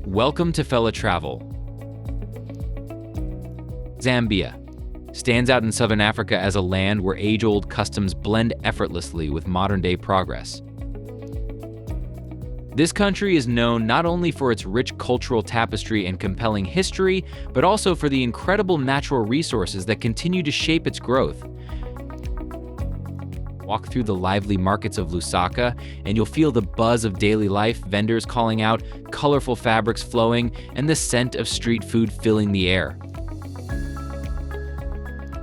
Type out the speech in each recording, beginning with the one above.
Welcome to fellatravel. Zambia stands out in southern Africa as a land where age-old customs blend effortlessly with modern-day progress. This country is known not only for its rich cultural tapestry and compelling history, but also for the incredible natural resources that continue to shape its growth. Walk through the lively markets of Lusaka, and you'll feel the buzz of daily life, vendors calling out, colorful fabrics flowing, and the scent of street food filling the air.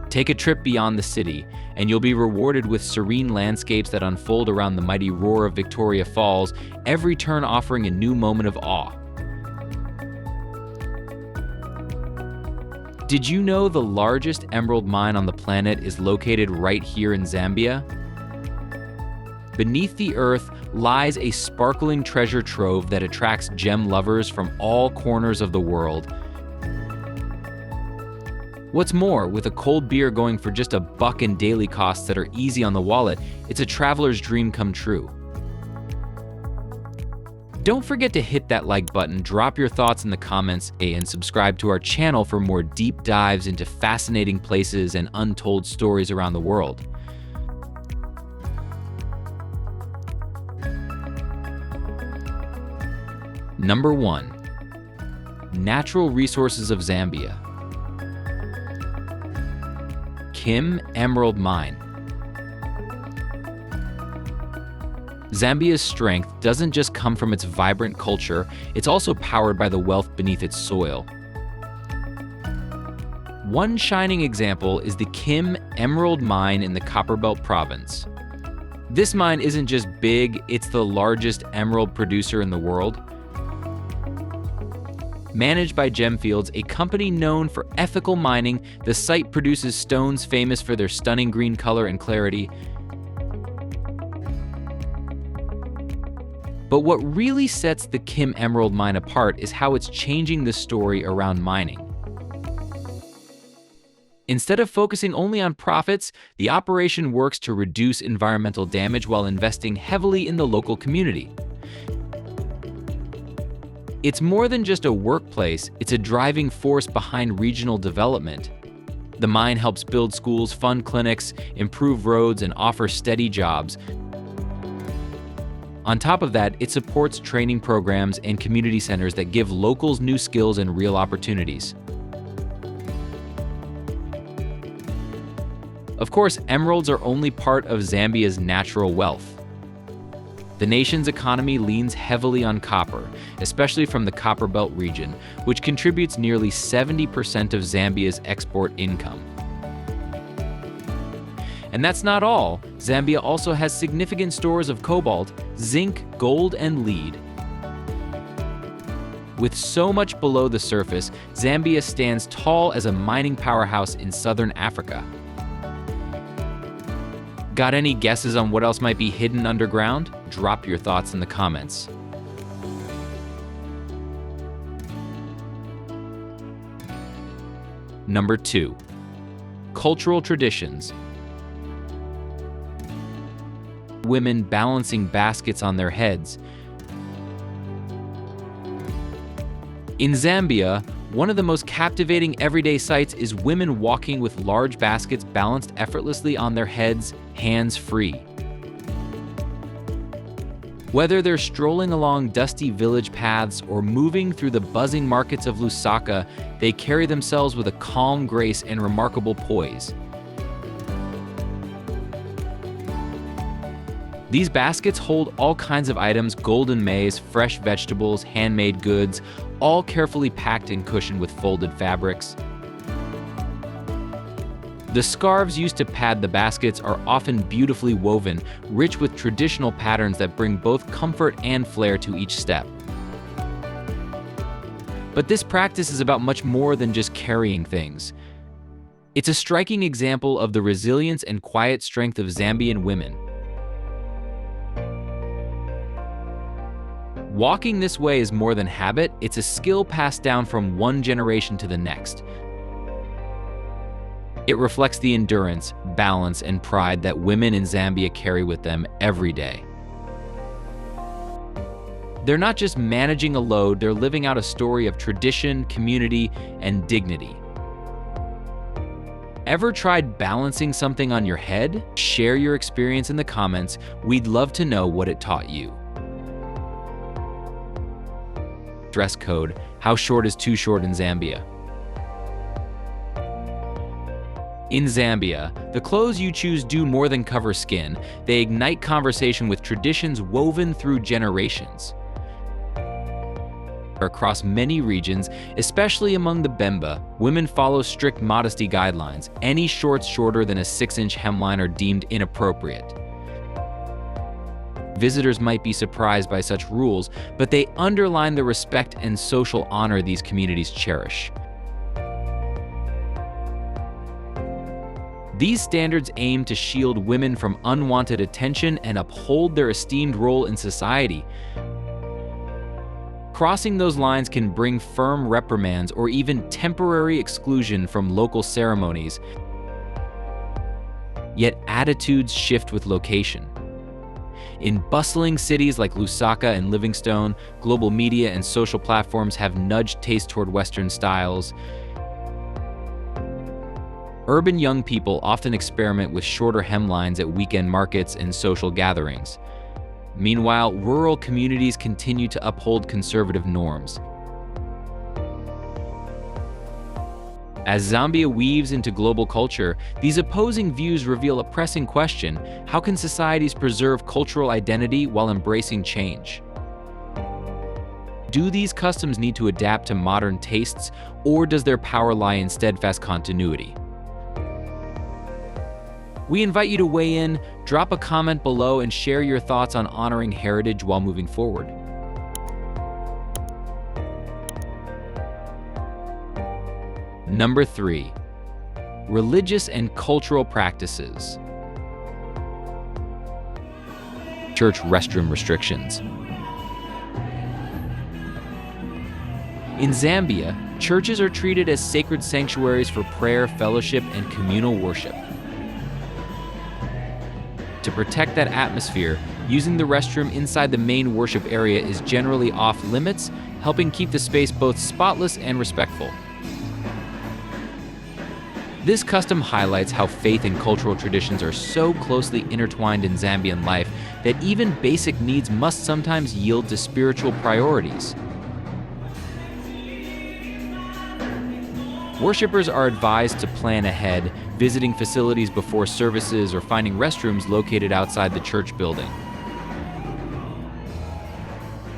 Take a trip beyond the city, and you'll be rewarded with serene landscapes that unfold around the mighty roar of Victoria Falls, every turn offering a new moment of awe. Did you know the largest emerald mine on the planet is located right here in Zambia? Beneath the earth lies a sparkling treasure trove that attracts gem lovers from all corners of the world. What's more, with a cold beer going for just $1 in daily costs that are easy on the wallet, it's a traveler's dream come true. Don't forget to hit that like button, drop your thoughts in the comments, and subscribe to our channel for more deep dives into fascinating places and untold stories around the world. Number 1. Natural resources of Zambia. Kim Emerald Mine. Zambia's strength doesn't just come from its vibrant culture, it's also powered by the wealth beneath its soil. One shining example is the Kim Emerald Mine in the Copperbelt province. This mine isn't just big, it's the largest emerald producer in the world. Managed by Gemfields, a company known for ethical mining, the site produces stones famous for their stunning green color and clarity. But what really sets the Kim Emerald Mine apart is how it's changing the story around mining. Instead of focusing only on profits, the operation works to reduce environmental damage while investing heavily in the local community. It's more than just a workplace, it's a driving force behind regional development. The mine helps build schools, fund clinics, improve roads, and offer steady jobs. On top of that, it supports training programs and community centers that give locals new skills and real opportunities. Of course, emeralds are only part of Zambia's natural wealth. The nation's economy leans heavily on copper, especially from the Copperbelt region, which contributes nearly 70% of Zambia's export income. And that's not all. Zambia also has significant stores of cobalt, zinc, gold, and lead. With so much below the surface, Zambia stands tall as a mining powerhouse in southern Africa. Got any guesses on what else might be hidden underground? Drop your thoughts in the comments. Number 2. Cultural traditions. Women balancing baskets on their heads. In Zambia, one of the most captivating everyday sights is women walking with large baskets balanced effortlessly on their heads, hands-free. Whether they're strolling along dusty village paths or moving through the buzzing markets of Lusaka, they carry themselves with a calm grace and remarkable poise. These baskets hold all kinds of items: golden maize, fresh vegetables, handmade goods, all carefully packed and cushioned with folded fabrics. The scarves used to pad the baskets are often beautifully woven, rich with traditional patterns that bring both comfort and flair to each step. But this practice is about much more than just carrying things. It's a striking example of the resilience and quiet strength of Zambian women. Walking this way is more than habit, it's a skill passed down from one generation to the next. It reflects the endurance, balance, and pride that women in Zambia carry with them every day. They're not just managing a load, they're living out a story of tradition, community, and dignity. Ever tried balancing something on your head? Share your experience in the comments. We'd love to know what it taught you. Dress code. How short is too short in Zambia? In Zambia, the clothes you choose do more than cover skin. They ignite conversation with traditions woven through generations. Across many regions, especially among the Bemba, women follow strict modesty guidelines. Any shorts shorter than a 6-inch hemline are deemed inappropriate. Visitors might be surprised by such rules, but they underline the respect and social honor these communities cherish. These standards aim to shield women from unwanted attention and uphold their esteemed role in society. Crossing those lines can bring firm reprimands or even temporary exclusion from local ceremonies. Yet attitudes shift with location. In bustling cities like Lusaka and Livingstone, global media and social platforms have nudged taste toward Western styles. Urban young people often experiment with shorter hemlines at weekend markets and social gatherings. Meanwhile, rural communities continue to uphold conservative norms. As Zambia weaves into global culture, these opposing views reveal a pressing question: how can societies preserve cultural identity while embracing change? Do these customs need to adapt to modern tastes, or does their power lie in steadfast continuity? We invite you to weigh in, drop a comment below, and share your thoughts on honoring heritage while moving forward. Number 3. Religious and cultural practices. Church restroom restrictions. In Zambia, churches are treated as sacred sanctuaries for prayer, fellowship, and communal worship. To protect that atmosphere, using the restroom inside the main worship area is generally off limits, helping keep the space both spotless and respectful. This custom highlights how faith and cultural traditions are so closely intertwined in Zambian life that even basic needs must sometimes yield to spiritual priorities. Worshippers are advised to plan ahead, visiting facilities before services or finding restrooms located outside the church building.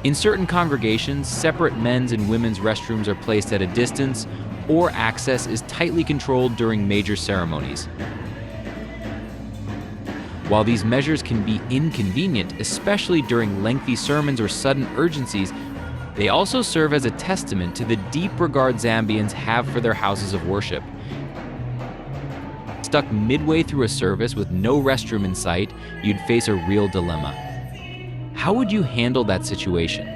In certain congregations, separate men's and women's restrooms are placed at a distance, or access is tightly controlled during major ceremonies. While these measures can be inconvenient, especially during lengthy sermons or sudden urgencies, they also serve as a testament to the deep regard Zambians have for their houses of worship. Stuck midway through a service with no restroom in sight, you'd face a real dilemma. How would you handle that situation?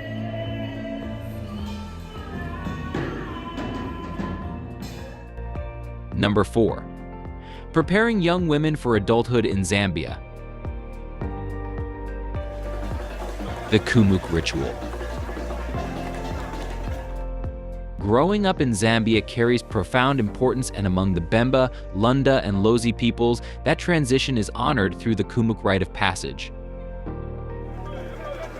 Number 4. Preparing young women for adulthood in Zambia. The Kumuk ritual. Growing up in Zambia carries profound importance, and among the Bemba, Lunda, and Lozi peoples, that transition is honored through the Kumuk rite of passage.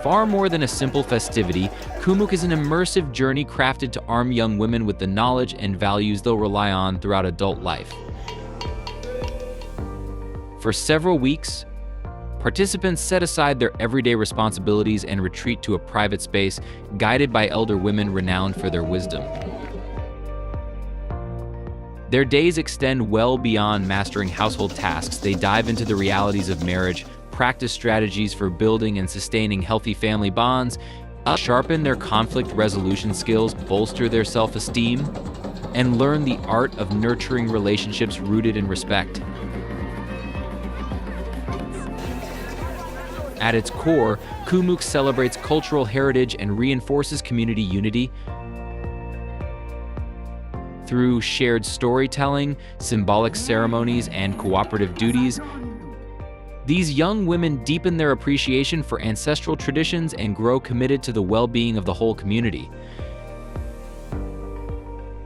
Far more than a simple festivity, Kumuk is an immersive journey crafted to arm young women with the knowledge and values they'll rely on throughout adult life. For several weeks, participants set aside their everyday responsibilities and retreat to a private space, guided by elder women renowned for their wisdom. Their days extend well beyond mastering household tasks. They dive into the realities of marriage, practice strategies for building and sustaining healthy family bonds, sharpen their conflict resolution skills, bolster their self-esteem, and learn the art of nurturing relationships rooted in respect. At its core, Kumuk celebrates cultural heritage and reinforces community unity through shared storytelling, symbolic ceremonies, and cooperative duties. These young women deepen their appreciation for ancestral traditions and grow committed to the well-being of the whole community.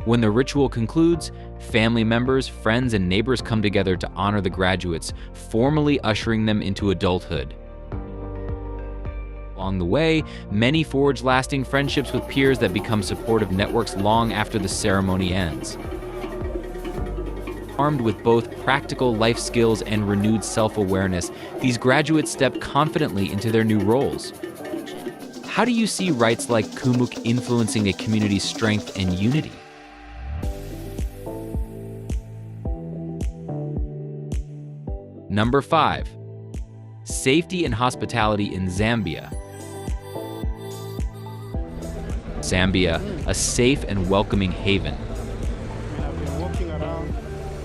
When the ritual concludes, family members, friends, and neighbors come together to honor the graduates, formally ushering them into adulthood. Along the way, many forge lasting friendships with peers that become supportive networks long after the ceremony ends. Armed with both practical life skills and renewed self-awareness, these graduates step confidently into their new roles. How do you see rites like Kumuk influencing a community's strength and unity? Number 5. Safety and hospitality in Zambia. Zambia, a safe and welcoming haven.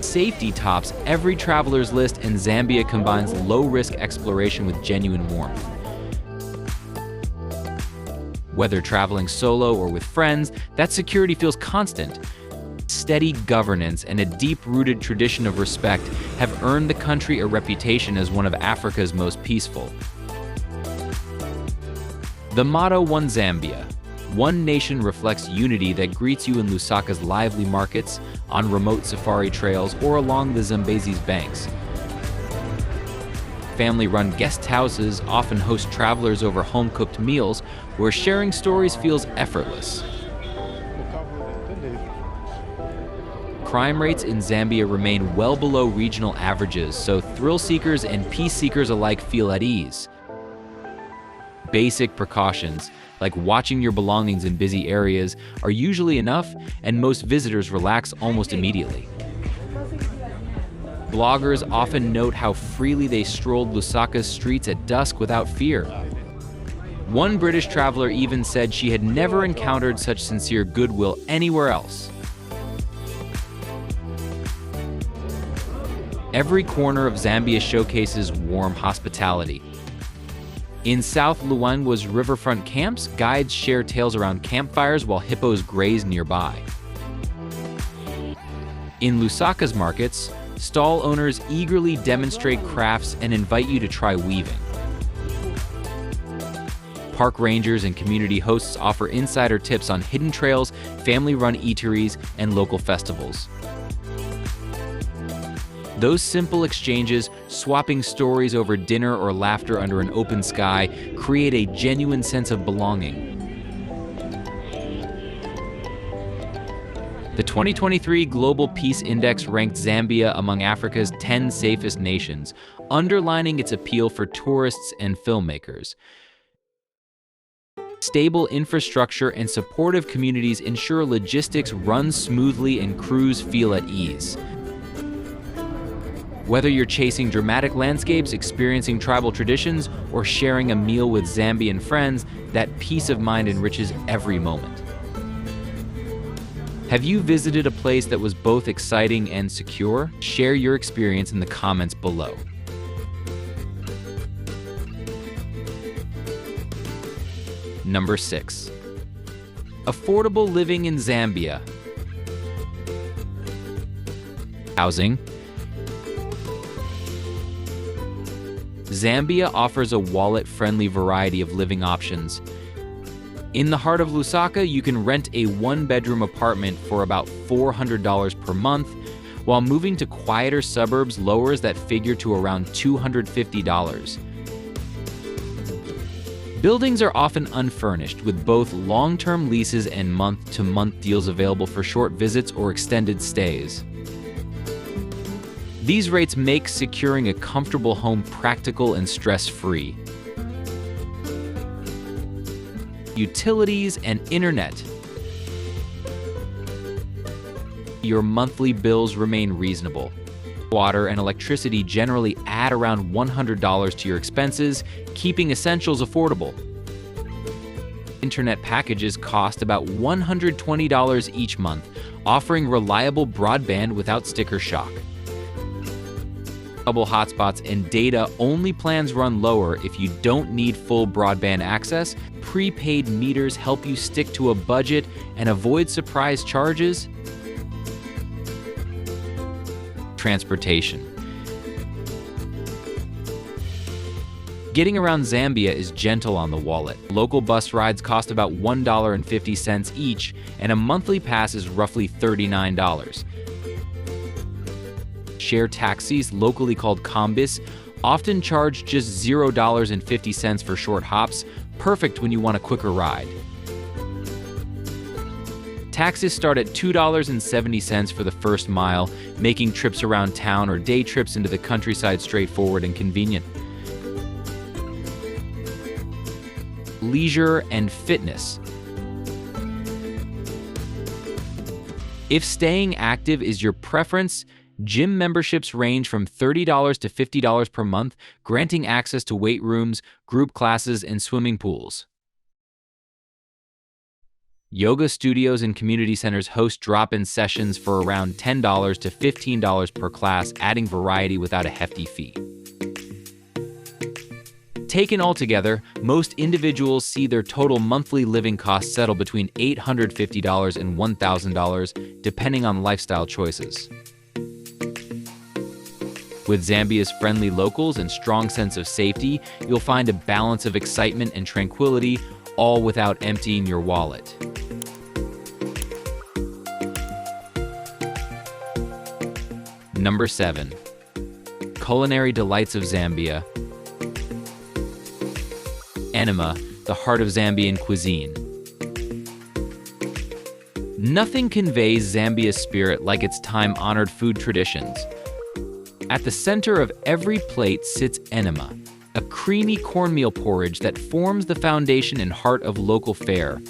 Safety tops every traveler's list, and Zambia combines low-risk exploration with genuine warmth. Whether traveling solo or with friends, that security feels constant. Steady governance and a deep-rooted tradition of respect have earned the country a reputation as one of Africa's most peaceful. The motto One Zambia, one nation, reflects unity that greets you in Lusaka's lively markets, on remote safari trails, or along the Zambezi's banks. Family-run guest houses often host travelers over home-cooked meals, where sharing stories feels effortless. Crime rates in Zambia remain well below regional averages, so thrill seekers and peace seekers alike feel at ease. Basic precautions, like watching your belongings in busy areas, are usually enough, and most visitors relax almost immediately. Bloggers often note how freely they strolled Lusaka's streets at dusk without fear. One British traveler even said she had never encountered such sincere goodwill anywhere else. Every corner of Zambia showcases warm hospitality. In South Luangwa's riverfront camps, guides share tales around campfires while hippos graze nearby. In Lusaka's markets, stall owners eagerly demonstrate crafts and invite you to try weaving. Park rangers and community hosts offer insider tips on hidden trails, family-run eateries, and local festivals. Those simple exchanges, swapping stories over dinner or laughter under an open sky, create a genuine sense of belonging. The 2023 Global Peace Index ranked Zambia among Africa's 10 safest nations, underlining its appeal for tourists and filmmakers. Stable infrastructure and supportive communities ensure logistics run smoothly and crews feel at ease. Whether you're chasing dramatic landscapes, experiencing tribal traditions, or sharing a meal with Zambian friends, that peace of mind enriches every moment. Have you visited a place that was both exciting and secure? Share your experience in the comments below. Number 6. Affordable living in Zambia. Housing. Zambia offers a wallet-friendly variety of living options. In the heart of Lusaka, you can rent a one-bedroom apartment for about $400 per month, while moving to quieter suburbs lowers that figure to around $250. Buildings are often unfurnished, with both long-term leases and month-to-month deals available for short visits or extended stays. These rates make securing a comfortable home practical and stress-free. Utilities and internet. Your monthly bills remain reasonable. Water and electricity generally add around $100 to your expenses, keeping essentials affordable. Internet packages cost about $120 each month, offering reliable broadband without sticker shock. Double hotspots and data-only plans run lower if you don't need full broadband access. Prepaid meters help you stick to a budget and avoid surprise charges. Transportation. Getting around Zambia is gentle on the wallet. Local bus rides cost about $1.50 each, and a monthly pass is roughly $39. Share taxis, locally called kombis, often charge just $0.50 for short hops, perfect when you want a quicker ride. Taxis start at $2.70 for the first mile, making trips around town or day trips into the countryside straightforward and convenient. Leisure and fitness. If staying active is your preference, gym memberships range from $30 to $50 per month, granting access to weight rooms, group classes, and swimming pools. Yoga studios and community centers host drop-in sessions for around $10 to $15 per class, adding variety without a hefty fee. Taken all together, most individuals see their total monthly living costs settle between $850 and $1,000, depending on lifestyle choices. With Zambia's friendly locals and strong sense of safety, you'll find a balance of excitement and tranquility, all without emptying your wallet. Number 7. Culinary delights of Zambia. Enema, the heart of Zambian cuisine. Nothing conveys Zambia's spirit like its time-honored food traditions. At the center of every plate sits enema, a creamy cornmeal porridge that forms the foundation and heart of local fare.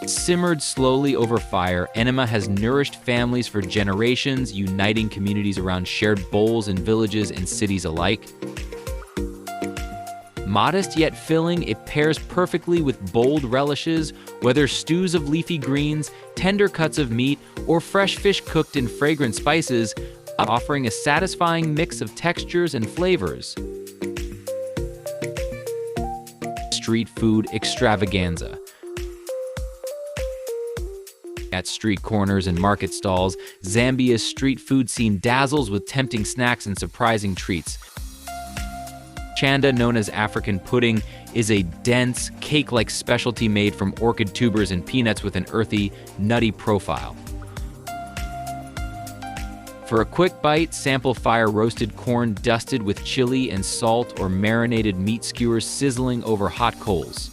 Simmered slowly over fire, enema has nourished families for generations, uniting communities around shared bowls in villages and cities alike. Modest yet filling, it pairs perfectly with bold relishes, whether stews of leafy greens, tender cuts of meat, or fresh fish cooked in fragrant spices, offering a satisfying mix of textures and flavors. Street food extravaganza. At street corners and market stalls, Zambia's street food scene dazzles with tempting snacks and surprising treats. Chanda, known as African pudding, is a dense, cake-like specialty made from orchid tubers and peanuts with an earthy, nutty profile. For a quick bite, sample fire-roasted corn dusted with chili and salt or marinated meat skewers sizzling over hot coals.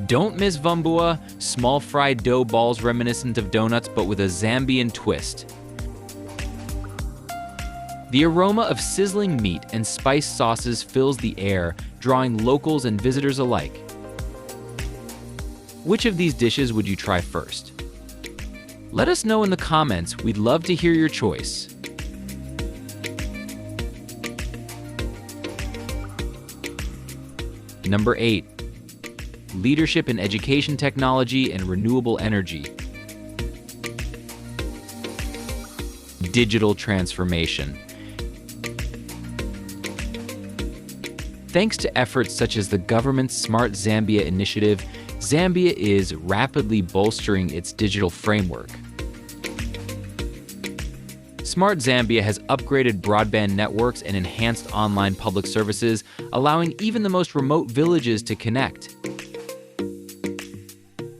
Don't miss vumbua, small fried dough balls reminiscent of donuts but with a Zambian twist. The aroma of sizzling meat and spiced sauces fills the air, drawing locals and visitors alike. Which of these dishes would you try first? Let us know in the comments. We'd love to hear your choice. Number 8. Leadership in education technology and renewable energy. Digital transformation. Thanks to efforts such as the government's Smart Zambia initiative, Zambia is rapidly bolstering its digital framework. Smart Zambia has upgraded broadband networks and enhanced online public services, allowing even the most remote villages to connect.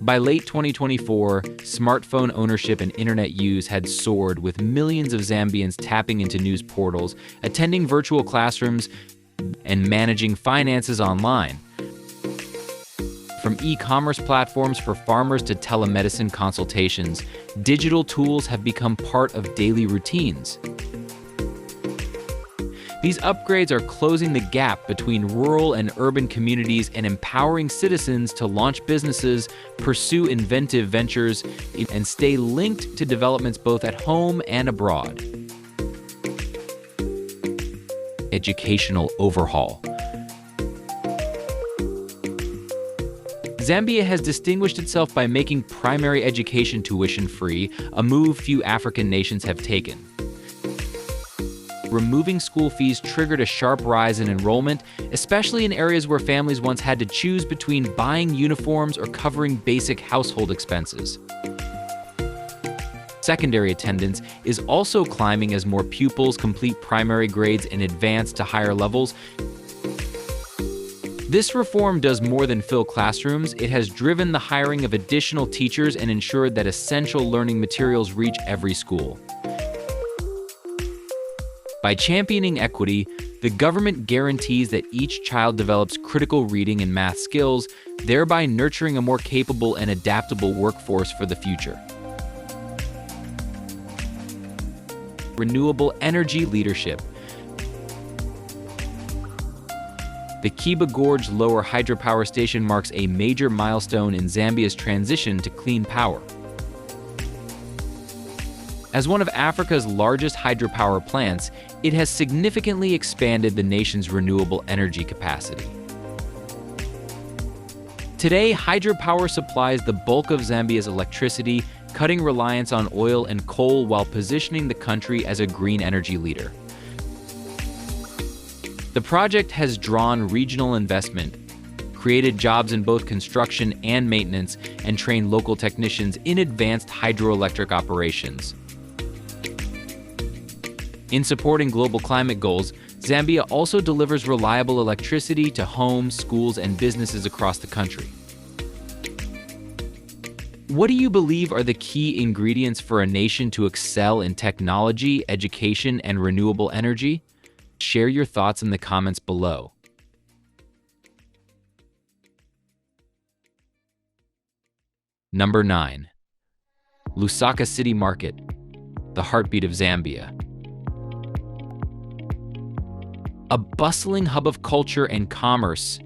By late 2024, smartphone ownership and internet use had soared, with millions of Zambians tapping into news portals, attending virtual classrooms, and managing finances online. From e-commerce platforms for farmers to telemedicine consultations, digital tools have become part of daily routines. These upgrades are closing the gap between rural and urban communities and empowering citizens to launch businesses, pursue inventive ventures, and stay linked to developments both at home and abroad. Educational overhaul. Zambia has distinguished itself by making primary education tuition-free, a move few African nations have taken. Removing school fees triggered a sharp rise in enrollment, especially in areas where families once had to choose between buying uniforms or covering basic household expenses. Secondary attendance is also climbing as more pupils complete primary grades and advance to higher levels. This reform does more than fill classrooms. It has driven the hiring of additional teachers and ensured that essential learning materials reach every school. By championing equity, the government guarantees that each child develops critical reading and math skills, thereby nurturing a more capable and adaptable workforce for the future. Renewable energy leadership. The Kiba Gorge Lower Hydropower Station marks a major milestone in Zambia's transition to clean power. As one of Africa's largest hydropower plants, it has significantly expanded the nation's renewable energy capacity. Today, hydropower supplies the bulk of Zambia's electricity, cutting reliance on oil and coal while positioning the country as a green energy leader. The project has drawn regional investment, created jobs in both construction and maintenance, and trained local technicians in advanced hydroelectric operations. In supporting global climate goals, Zambia also delivers reliable electricity to homes, schools, and businesses across the country. What do you believe are the key ingredients for a nation to excel in technology, education, and renewable energy? Share your thoughts in the comments below. Number 9. Lusaka City Market, the heartbeat of Zambia. A bustling hub of culture and commerce.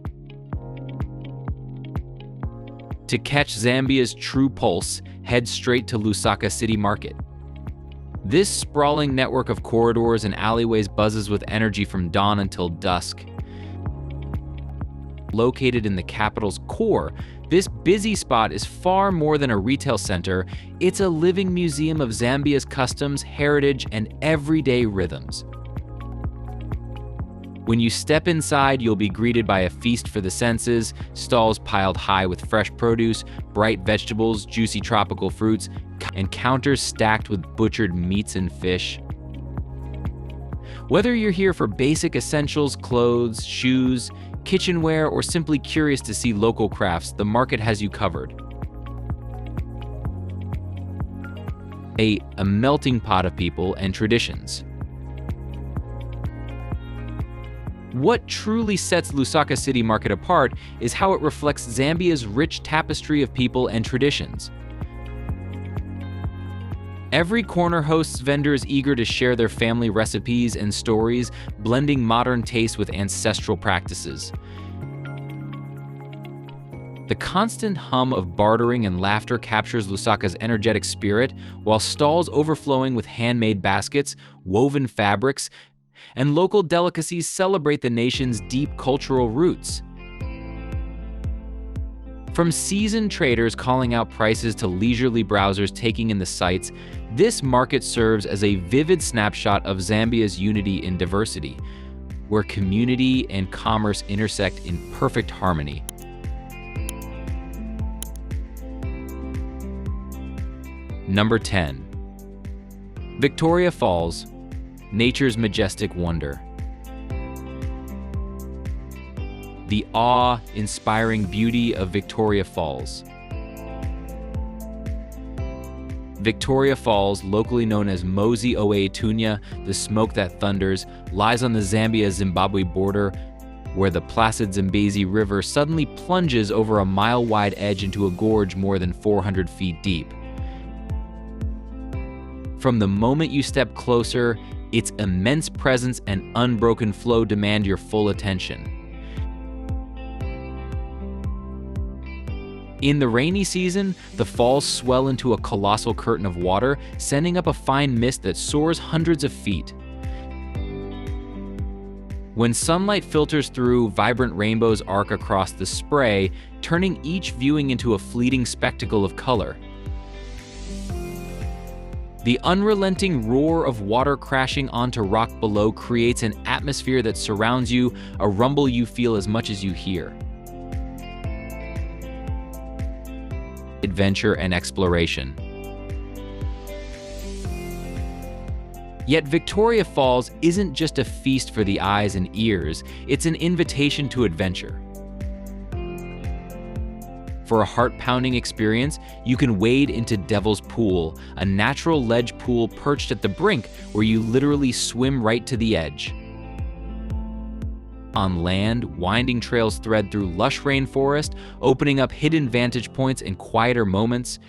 To catch Zambia's true pulse, head straight to Lusaka City Market. This sprawling network of corridors and alleyways buzzes with energy from dawn until dusk. Located in the capital's core, this busy spot is far more than a retail center. It's a living museum of Zambia's customs, heritage, and everyday rhythms. When you step inside, you'll be greeted by a feast for the senses, stalls piled high with fresh produce, bright vegetables, juicy tropical fruits, and counters stacked with butchered meats and fish. Whether you're here for basic essentials, clothes, shoes, kitchenware, or simply curious to see local crafts, the market has you covered. A melting pot of people and traditions. What truly sets Lusaka City Market apart is how it reflects Zambia's rich tapestry of people and traditions. Every corner hosts vendors eager to share their family recipes and stories, blending modern tastes with ancestral practices. The constant hum of bartering and laughter captures Lusaka's energetic spirit, while stalls overflowing with handmade baskets, woven fabrics, and local delicacies celebrate the nation's deep cultural roots. From seasoned traders calling out prices to leisurely browsers taking in the sights, this market serves as a vivid snapshot of Zambia's unity in diversity, where community and commerce intersect in perfect harmony. Number 10. Victoria Falls, nature's majestic wonder. The awe-inspiring beauty of Victoria Falls. Victoria Falls, locally known as Mosi Oe Tunya, the smoke that thunders, lies on the Zambia-Zimbabwe border, where the placid Zambezi River suddenly plunges over a mile-wide edge into a gorge more than 400 feet deep. From the moment you step closer, its immense presence and unbroken flow demand your full attention. In the rainy season, the falls swell into a colossal curtain of water, sending up a fine mist that soars hundreds of feet. When sunlight filters through, vibrant rainbows arc across the spray, turning each viewing into a fleeting spectacle of color. The unrelenting roar of water crashing onto rock below creates an atmosphere that surrounds you, a rumble you feel as much as you hear. Adventure and exploration. Yet Victoria Falls isn't just a feast for the eyes and ears, it's an invitation to adventure. For a heart-pounding experience, you can wade into Devil's Pool, a natural ledge pool perched at the brink where you literally swim right to the edge. On land, winding trails thread through lush rainforest, opening up hidden vantage points and quieter moments.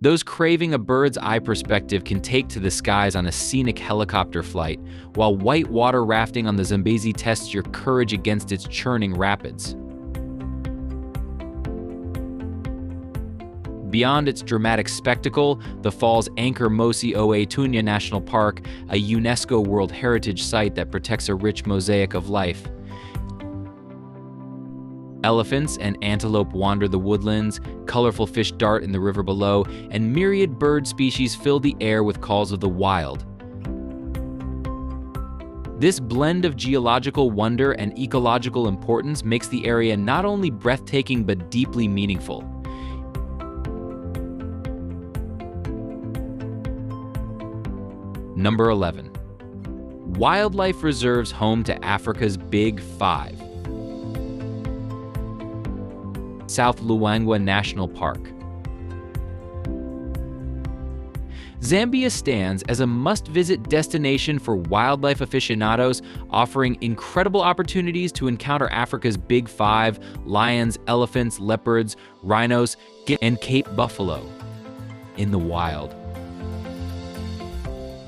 Those craving a bird's eye perspective can take to the skies on a scenic helicopter flight, while white water rafting on the Zambezi tests your courage against its churning rapids. Beyond its dramatic spectacle, the falls anchor Mosi Oe Tunya National Park, a UNESCO World Heritage Site that protects a rich mosaic of life. Elephants and antelope wander the woodlands, colorful fish dart in the river below, and myriad bird species fill the air with calls of the wild. This blend of geological wonder and ecological importance makes the area not only breathtaking but deeply meaningful. Number 11. Wildlife reserves home to Africa's Big Five. South Luangwa National Park. Zambia stands as a must-visit destination for wildlife aficionados, offering incredible opportunities to encounter Africa's Big Five: lions, elephants, leopards, rhinos, and Cape buffalo in the wild.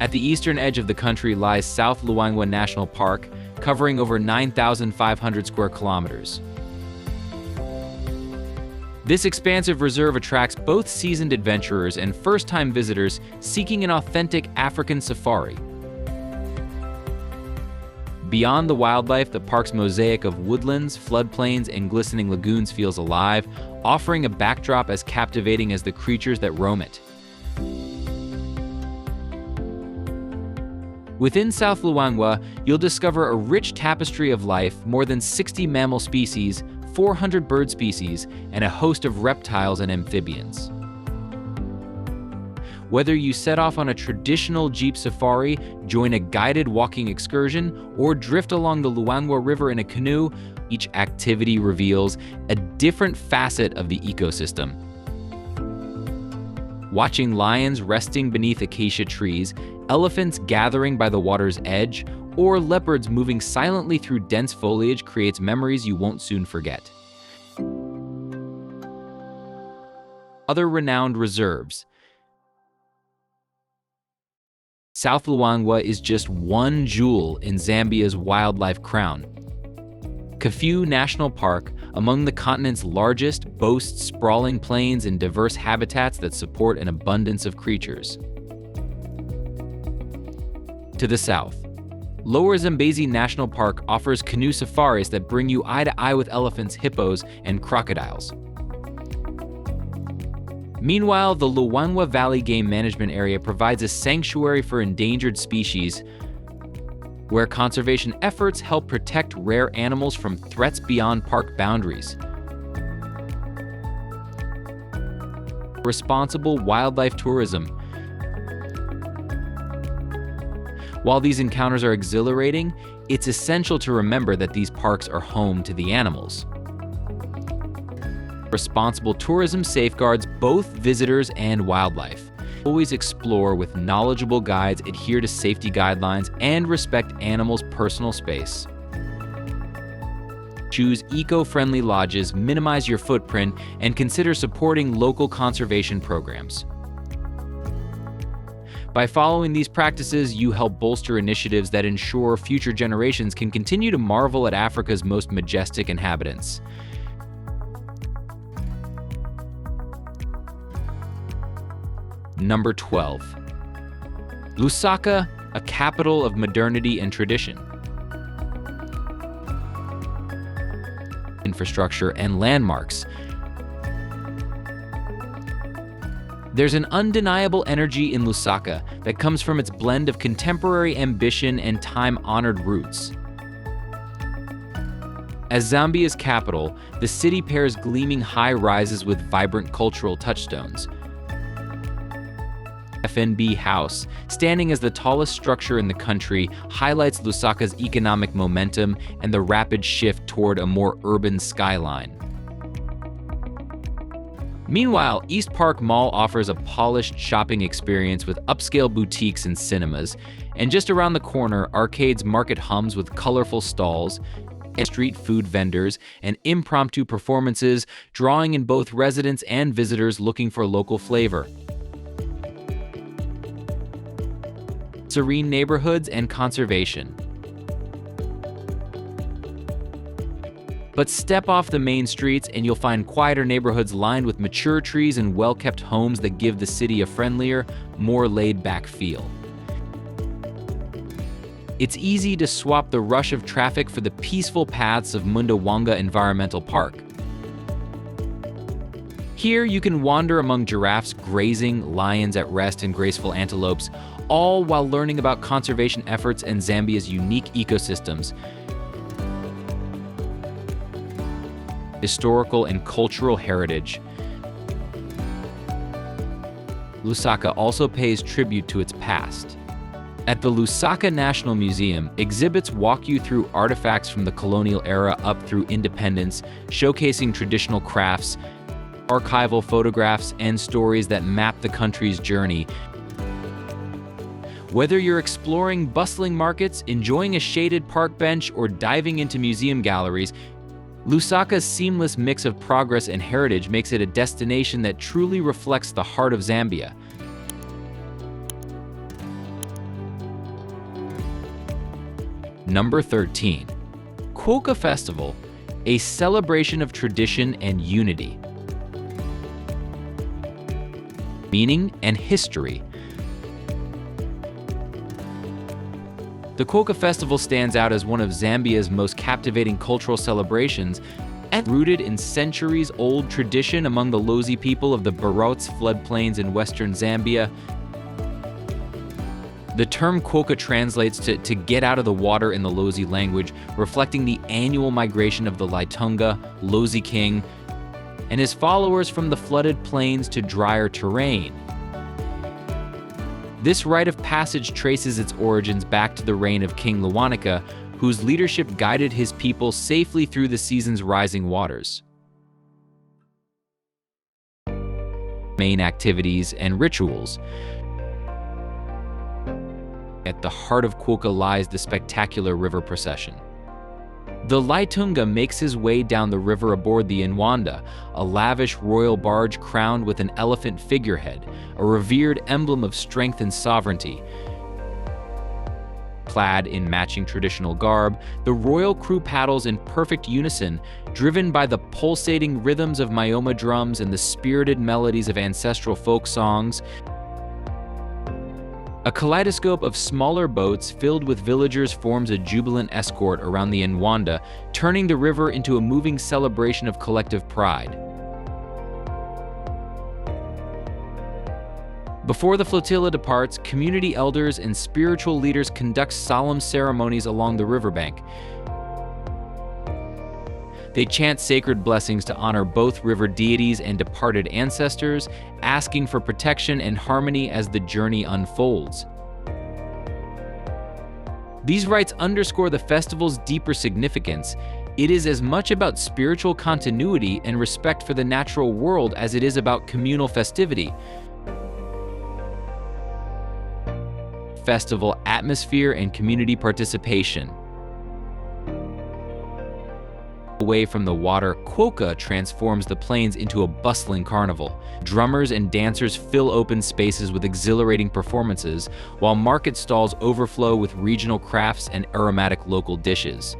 At the eastern edge of the country lies South Luangwa National Park, covering over 9,500 square kilometers. This expansive reserve attracts both seasoned adventurers and first-time visitors seeking an authentic African safari. Beyond the wildlife, the park's mosaic of woodlands, floodplains, and glistening lagoons feels alive, offering a backdrop as captivating as the creatures that roam it. Within South Luangwa, you'll discover a rich tapestry of life, more than 60 mammal species, 400 bird species, and a host of reptiles and amphibians. Whether you set off on a traditional jeep safari, join a guided walking excursion, or drift along the Luangwa River in a canoe, each activity reveals a different facet of the ecosystem. Watching lions resting beneath acacia trees, elephants gathering by the water's edge, or leopards moving silently through dense foliage creates memories you won't soon forget. Other renowned reserves. South Luangwa is just one jewel in Zambia's wildlife crown. Kafue National Park, among the continent's largest, boasts sprawling plains and diverse habitats that support an abundance of creatures. To the south, Lower Zambezi National Park offers canoe safaris that bring you eye-to-eye with elephants, hippos, and crocodiles. Meanwhile, the Luangwa Valley Game Management Area provides a sanctuary for endangered species, where conservation efforts help protect rare animals from threats beyond park boundaries. Responsible wildlife tourism. While these encounters are exhilarating, it's essential to remember that these parks are home to the animals. Responsible tourism safeguards both visitors and wildlife. Always explore with knowledgeable guides, adhere to safety guidelines, and respect animals' personal space. Choose eco-friendly lodges, minimize your footprint, and consider supporting local conservation programs. By following these practices, you help bolster initiatives that ensure future generations can continue to marvel at Africa's most majestic inhabitants. Number 12. Lusaka, a capital of modernity and tradition. Infrastructure and landmarks. There's an undeniable energy in Lusaka that comes from its blend of contemporary ambition and time-honored roots. As Zambia's capital, the city pairs gleaming high-rises with vibrant cultural touchstones. FNB House, standing as the tallest structure in the country, highlights Lusaka's economic momentum and the rapid shift toward a more urban skyline. Meanwhile, East Park Mall offers a polished shopping experience with upscale boutiques and cinemas, and just around the corner, Arcade's market hums with colorful stalls, street food vendors, and impromptu performances, drawing in both residents and visitors looking for local flavor. Serene neighborhoods and conservation. But step off the main streets and you'll find quieter neighborhoods lined with mature trees and well-kept homes that give the city a friendlier, more laid-back feel. It's easy to swap the rush of traffic for the peaceful paths of Mundawanga Environmental Park. Here you can wander among giraffes grazing, lions at rest, and graceful antelopes, all while learning about conservation efforts and Zambia's unique ecosystems. Historical and cultural heritage. Lusaka also pays tribute to its past. At the Lusaka National Museum, exhibits walk you through artifacts from the colonial era up through independence, showcasing traditional crafts, archival photographs, and stories that map the country's journey. Whether you're exploring bustling markets, enjoying a shaded park bench, or diving into museum galleries, Lusaka's seamless mix of progress and heritage makes it a destination that truly reflects the heart of Zambia. Number 13. Quoka Festival, a celebration of tradition and unity. Meaning and history. The Quoka Festival stands out as one of Zambia's most captivating cultural celebrations, and rooted in centuries-old tradition among the Lozi people of the Barotse floodplains in western Zambia. The term Quoka translates to get out of the water in the Lozi language, reflecting the annual migration of the Laitunga, Lozi king, and his followers from the flooded plains to drier terrain. This rite of passage traces its origins back to the reign of King Lewanika, whose leadership guided his people safely through the season's rising waters. Main activities and rituals. At the heart of Quoka lies the spectacular river procession. The Laitunga makes his way down the river aboard the Nwanda, a lavish royal barge crowned with an elephant figurehead, a revered emblem of strength and sovereignty. Clad in matching traditional garb, the royal crew paddles in perfect unison, driven by the pulsating rhythms of Mayoma drums and the spirited melodies of ancestral folk songs. A kaleidoscope of smaller boats filled with villagers forms a jubilant escort around the Nwanda, turning the river into a moving celebration of collective pride. Before the flotilla departs, community elders and spiritual leaders conduct solemn ceremonies along the riverbank. They chant sacred blessings to honor both river deities and departed ancestors, asking for protection and harmony as the journey unfolds. These rites underscore the festival's deeper significance. It is as much about spiritual continuity and respect for the natural world as it is about communal festivity. Festival atmosphere and community participation. Away from the water, Quoka transforms the plains into a bustling carnival. Drummers and dancers fill open spaces with exhilarating performances, while market stalls overflow with regional crafts and aromatic local dishes.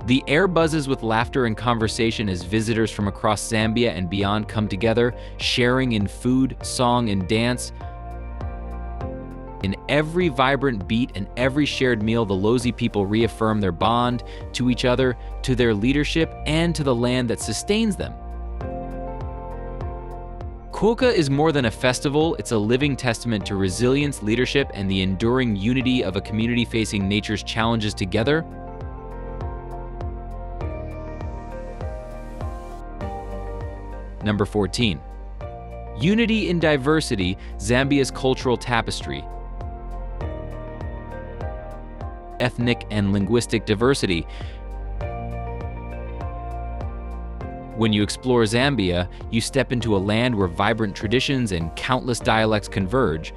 The air buzzes with laughter and conversation as visitors from across Zambia and beyond come together, sharing in food, song, and dance. In every vibrant beat and every shared meal, the Lozi people reaffirm their bond to each other, to their leadership, and to the land that sustains them. Quoka is more than a festival, it's a living testament to resilience, leadership, and the enduring unity of a community facing nature's challenges together. Number 14. Unity in diversity, Zambia's cultural tapestry. Ethnic and linguistic diversity. When you explore Zambia, you step into a land where vibrant traditions and countless dialects converge.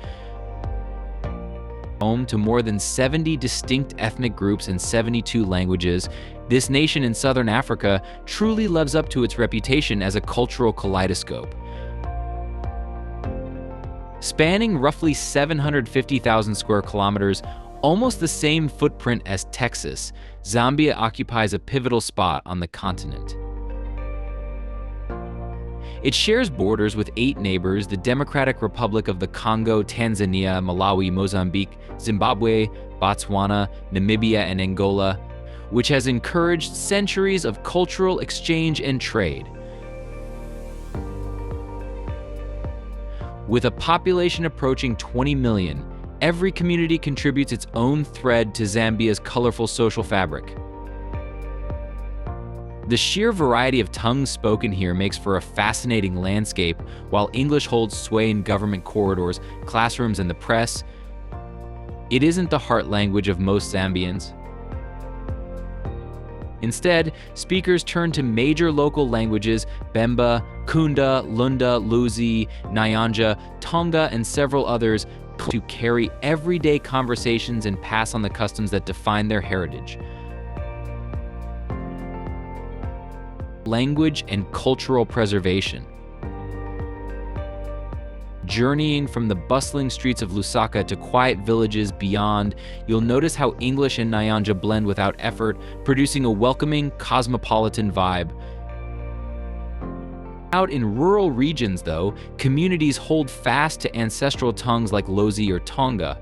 Home to more than 70 distinct ethnic groups and 72 languages, this nation in southern Africa truly lives up to its reputation as a cultural kaleidoscope. Spanning roughly 750,000 square kilometers, almost the same footprint as Texas, Zambia occupies a pivotal spot on the continent. It shares borders with 8 neighbors: the Democratic Republic of the Congo, Tanzania, Malawi, Mozambique, Zimbabwe, Botswana, Namibia, and Angola, which has encouraged centuries of cultural exchange and trade. With a population approaching 20 million, every community contributes its own thread to Zambia's colorful social fabric. The sheer variety of tongues spoken here makes for a fascinating landscape. While English holds sway in government corridors, classrooms, and the press, it isn't the heart language of most Zambians. Instead, speakers turn to major local languages: Bemba, Kunda, Lunda, Luzi, Nyanja, Tonga, and several others, to carry everyday conversations and pass on the customs that define their heritage. Language and cultural preservation. Journeying from the bustling streets of Lusaka to quiet villages beyond, you'll notice how English and Nyanja blend without effort, producing a welcoming, cosmopolitan vibe. Out in rural regions, though, communities hold fast to ancestral tongues like Lozi or Tonga.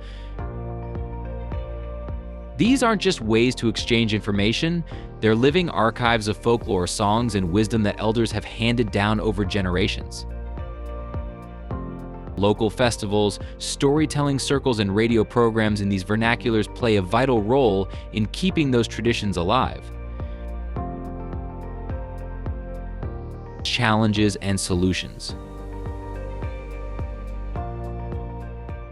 These aren't just ways to exchange information, they're living archives of folklore, songs, and wisdom that elders have handed down over generations. Local festivals, storytelling circles, and radio programs in these vernaculars play a vital role in keeping those traditions alive. Challenges and solutions.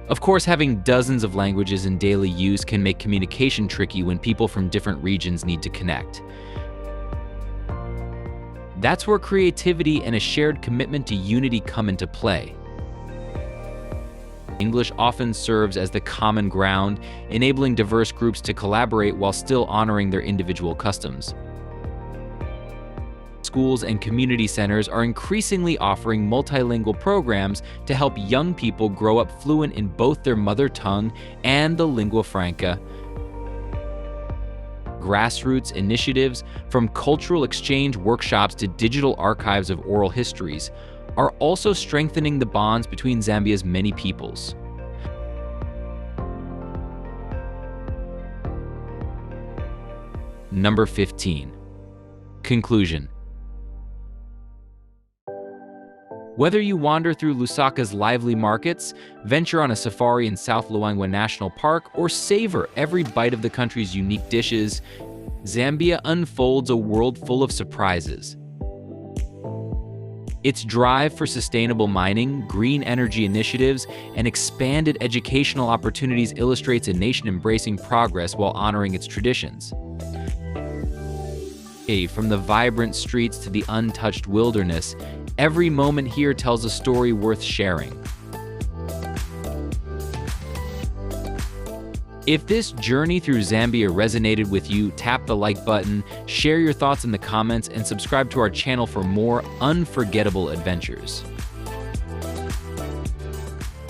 Of course, having dozens of languages in daily use can make communication tricky when people from different regions need to connect. That's where creativity and a shared commitment to unity come into play. English often serves as the common ground, enabling diverse groups to collaborate while still honoring their individual customs. Schools and community centers are increasingly offering multilingual programs to help young people grow up fluent in both their mother tongue and the lingua franca. Grassroots initiatives, from cultural exchange workshops to digital archives of oral histories, are also strengthening the bonds between Zambia's many peoples. Number 15. Conclusion. Whether you wander through Lusaka's lively markets, venture on a safari in South Luangwa National Park, or savor every bite of the country's unique dishes, Zambia unfolds a world full of surprises. Its drive for sustainable mining, green energy initiatives, and expanded educational opportunities illustrates a nation embracing progress while honoring its traditions. From the vibrant streets to the untouched wilderness, every moment here tells a story worth sharing. If this journey through Zambia resonated with you, tap the like button, share your thoughts in the comments, and subscribe to our channel for more unforgettable adventures.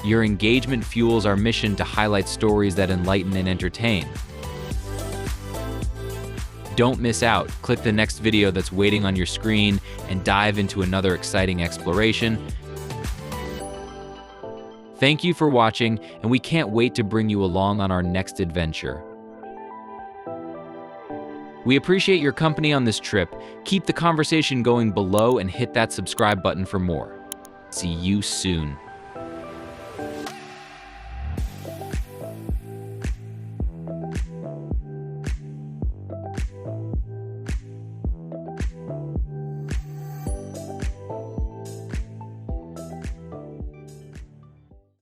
Your engagement fuels our mission to highlight stories that enlighten and entertain. Don't miss out. Click the next video that's waiting on your screen and dive into another exciting exploration. Thank you for watching, and we can't wait to bring you along on our next adventure. We appreciate your company on this trip. Keep the conversation going below and hit that subscribe button for more. See you soon.